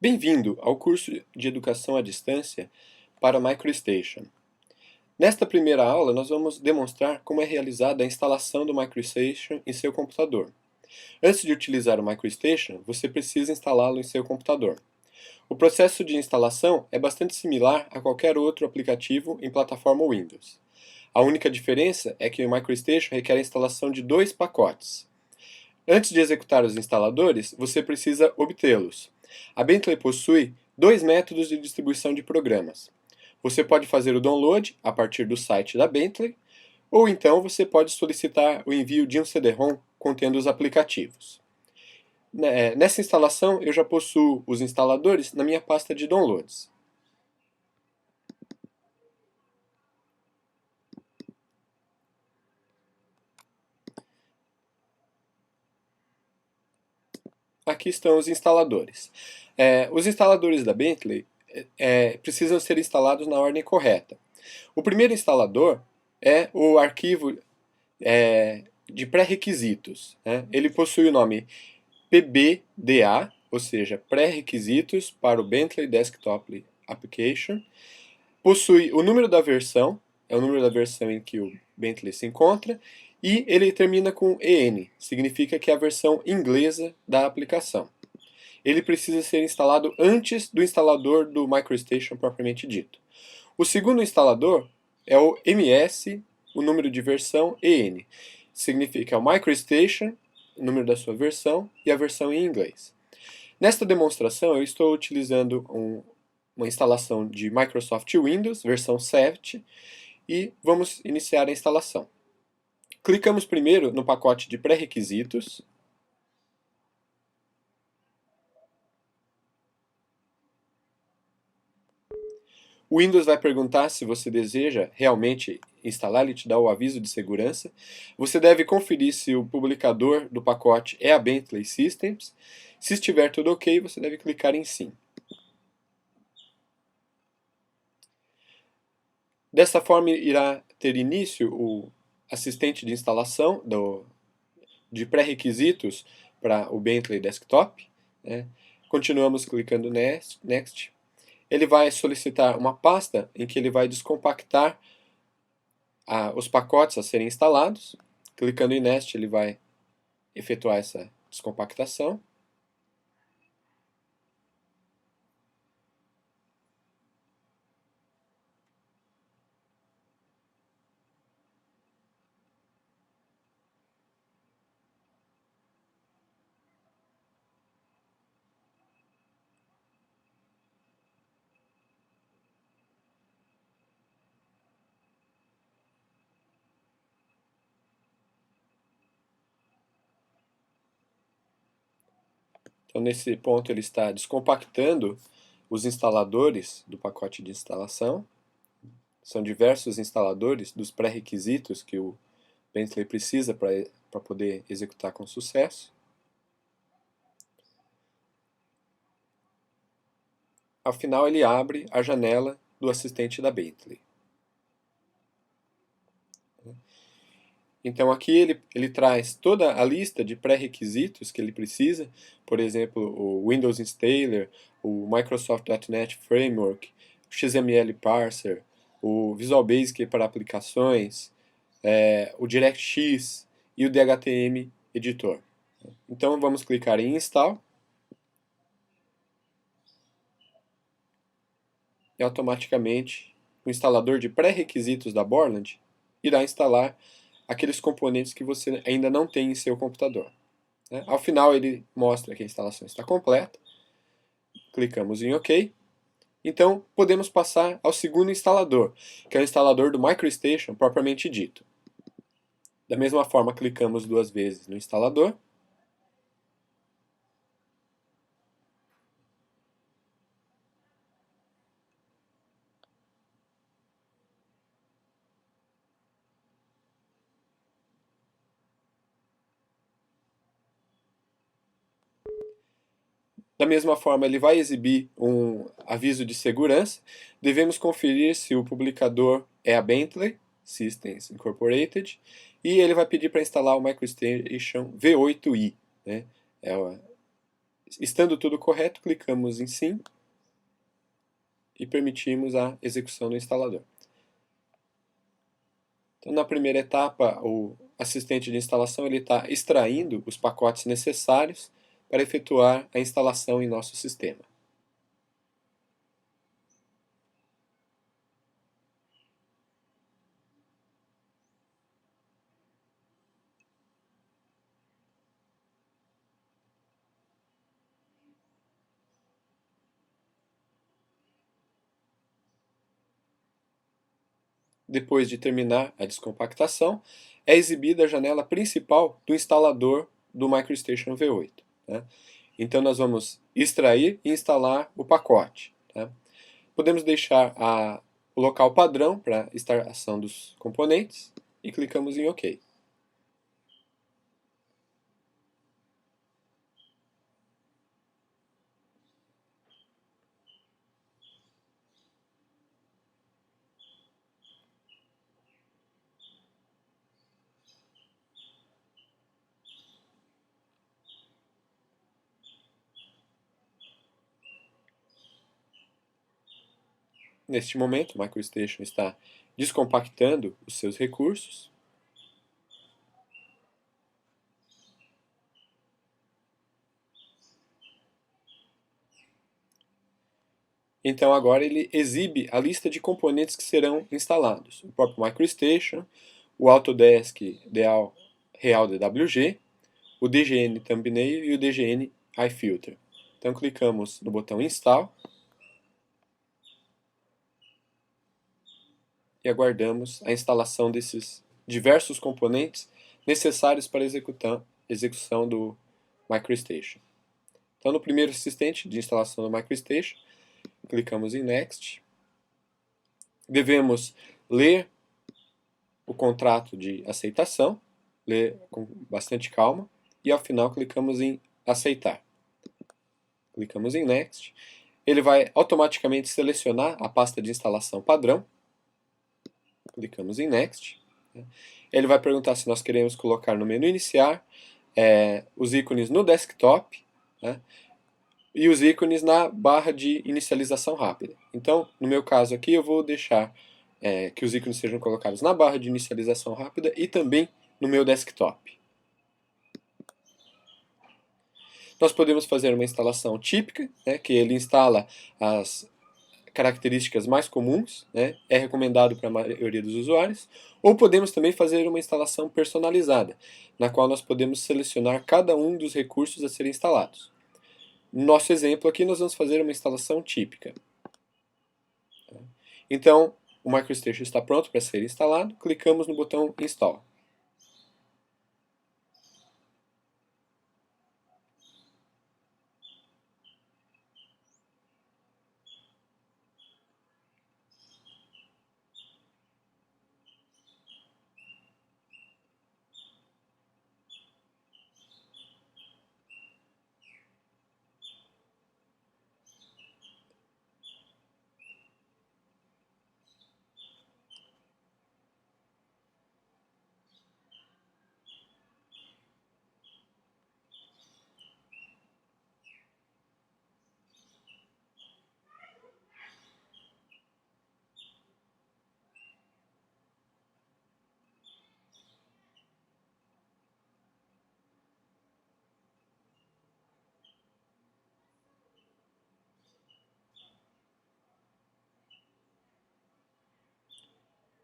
Bem-vindo ao curso de Educação à Distância para MicroStation. Nesta primeira aula, nós vamos demonstrar como é realizada a instalação do MicroStation em seu computador. Antes de utilizar o MicroStation, você precisa instalá-lo em seu computador. O processo de instalação é bastante similar a qualquer outro aplicativo em plataforma Windows. A única diferença é que o MicroStation requer a instalação de dois pacotes. Antes de executar os instaladores, você precisa obtê-los. A Bentley possui dois métodos de distribuição de programas. Você pode fazer o download a partir do site da Bentley, ou então você pode solicitar o envio de um CD-ROM contendo os aplicativos. Nessa instalação, eu já possuo os instaladores na minha pasta de downloads. Aqui estão os instaladores. Os instaladores da Bentley precisam ser instalados na ordem correta. O primeiro instalador é o arquivo de pré-requisitos, né? Ele possui o nome PBDA, ou seja, pré-requisitos para o Bentley Desktop Application. Possui o número da versão, é o número da versão em que o Bentley se encontra, e ele termina com EN, significa que é a versão inglesa da aplicação. Ele precisa ser instalado antes do instalador do MicroStation propriamente dito. O segundo instalador é o MS, o número de versão EN. Significa o MicroStation, o número da sua versão e a versão em inglês. Nesta demonstração eu estou utilizando uma instalação de Microsoft Windows, versão 7, e vamos iniciar a instalação. Clicamos primeiro no pacote de pré-requisitos. O Windows vai perguntar se você deseja realmente instalar, ele te dá o aviso de segurança. Você deve conferir se o publicador do pacote é a Bentley Systems. Se estiver tudo ok, você deve clicar em sim. Dessa forma irá ter início o assistente de instalação de pré-requisitos para o Bentley Desktop. Né? Continuamos clicando Next. Ele vai solicitar uma pasta em que ele vai descompactar os pacotes a serem instalados. Clicando em Next, ele vai efetuar essa descompactação. Então, nesse ponto, ele está descompactando os instaladores do pacote de instalação. São diversos instaladores dos pré-requisitos que o Bentley precisa para poder executar com sucesso. Ao final, ele abre a janela do assistente da Bentley. Então aqui ele traz toda a lista de pré-requisitos que ele precisa, por exemplo, o Windows Installer, o Microsoft.NET Framework, o XML Parser, o Visual Basic para aplicações, o DirectX e o DHTM Editor. Então vamos clicar em Install e automaticamente o instalador de pré-requisitos da Borland irá instalar aqueles componentes que você ainda não tem em seu computador. Ao final ele mostra que a instalação está completa, clicamos em OK. Então podemos passar ao segundo instalador, que é o instalador do MicroStation propriamente dito. Da mesma forma, clicamos duas vezes no instalador. Da mesma forma, ele vai exibir um aviso de segurança. Devemos conferir se o publicador é a Bentley Systems Incorporated e ele vai pedir para instalar o MicroStation V8i. Né? Estando tudo correto, clicamos em Sim e permitimos a execução do instalador. Então, na primeira etapa, o assistente de instalação está extraindo os pacotes necessários para efetuar a instalação em nosso sistema. Depois de terminar a descompactação, é exibida a janela principal do instalador do MicroStation V8. Né? Então nós vamos extrair e instalar o pacote. Tá? Podemos deixar o local padrão para instalação dos componentes e clicamos em OK. Neste momento, o MicroStation está descompactando os seus recursos. Então agora ele exibe a lista de componentes que serão instalados. O próprio MicroStation, o Autodesk Real DWG, o DGN Thumbnail e o DGN iFilter. Então clicamos no botão Install e aguardamos a instalação desses diversos componentes necessários para a execução do MicroStation. Então no primeiro assistente de instalação do MicroStation, clicamos em Next. Devemos ler o contrato de aceitação, ler com bastante calma, e ao final clicamos em Aceitar. Clicamos em Next. Ele vai automaticamente selecionar a pasta de instalação padrão. Clicamos em Next. Ele vai perguntar se nós queremos colocar no menu iniciar os ícones no desktop, né, e os ícones na barra de inicialização rápida. Então, no meu caso aqui, eu vou deixar que os ícones sejam colocados na barra de inicialização rápida e também no meu desktop. Nós podemos fazer uma instalação típica, né, que ele instala as características mais comuns, né, é recomendado para a maioria dos usuários, ou podemos também fazer uma instalação personalizada, na qual nós podemos selecionar cada um dos recursos a serem instalados. No nosso exemplo aqui, nós vamos fazer uma instalação típica. Então, o MicroStation está pronto para ser instalado, clicamos no botão Install.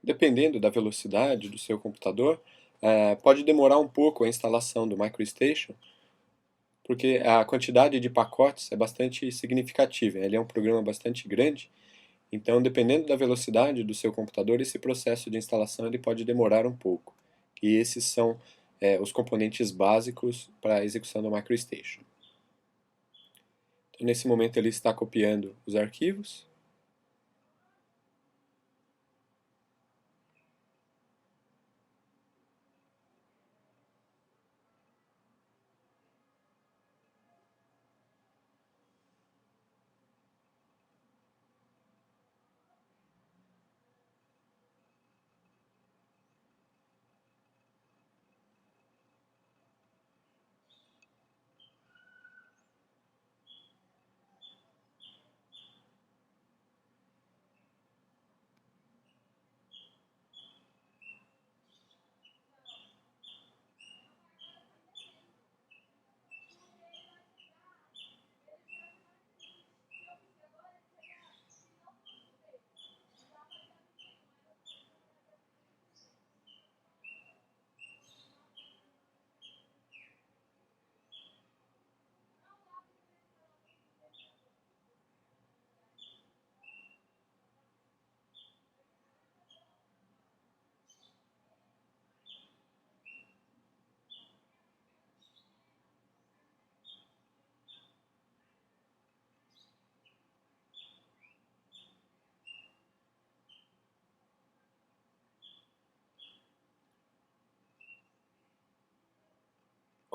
Dependendo da velocidade do seu computador, pode demorar um pouco a instalação do MicroStation, porque a quantidade de pacotes é bastante significativa. Ele é um programa bastante grande, então dependendo da velocidade do seu computador, esse processo de instalação ele pode demorar um pouco. E esses são os componentes básicos para a execução do MicroStation. Então, nesse momento ele está copiando os arquivos.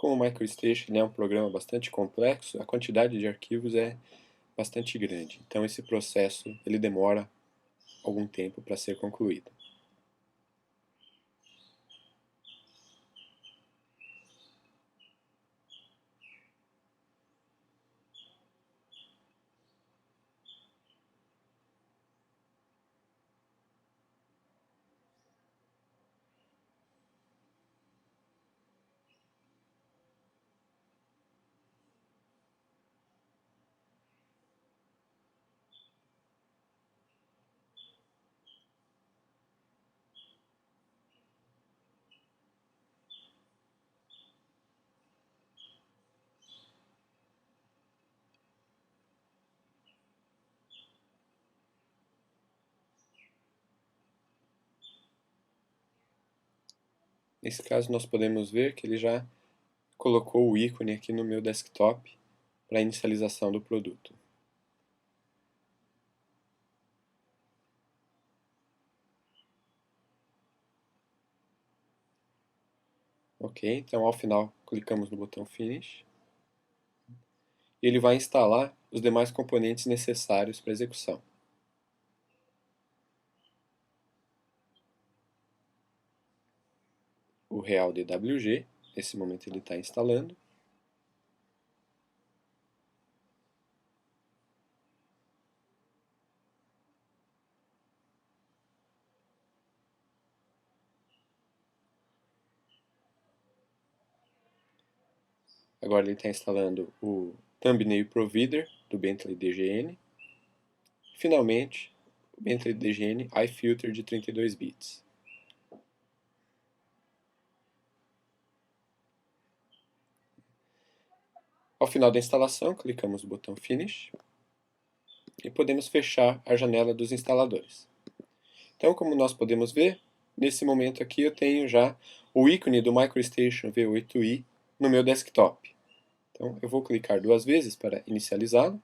como o MicroStation é um programa bastante complexo, a quantidade de arquivos é bastante grande. Então esse processo ele demora algum tempo para ser concluído. Nesse caso nós podemos ver que ele já colocou o ícone aqui no meu desktop para a inicialização do produto. Ok, então ao final clicamos no botão Finish e ele vai instalar os demais componentes necessários para a execução. O Real DWG, nesse momento ele está instalando. Agora ele está instalando o Thumbnail Provider do Bentley DGN. Finalmente, o Bentley DGN iFilter de 32 bits. Ao final da instalação, clicamos no botão Finish e podemos fechar a janela dos instaladores. Então, como nós podemos ver, nesse momento aqui eu tenho já o ícone do MicroStation V8i no meu desktop. Então, eu vou clicar duas vezes para inicializá-lo.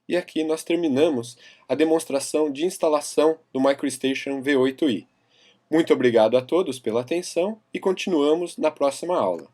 E aqui nós terminamos a demonstração de instalação do MicroStation V8i. Muito obrigado a todos pela atenção e continuamos na próxima aula.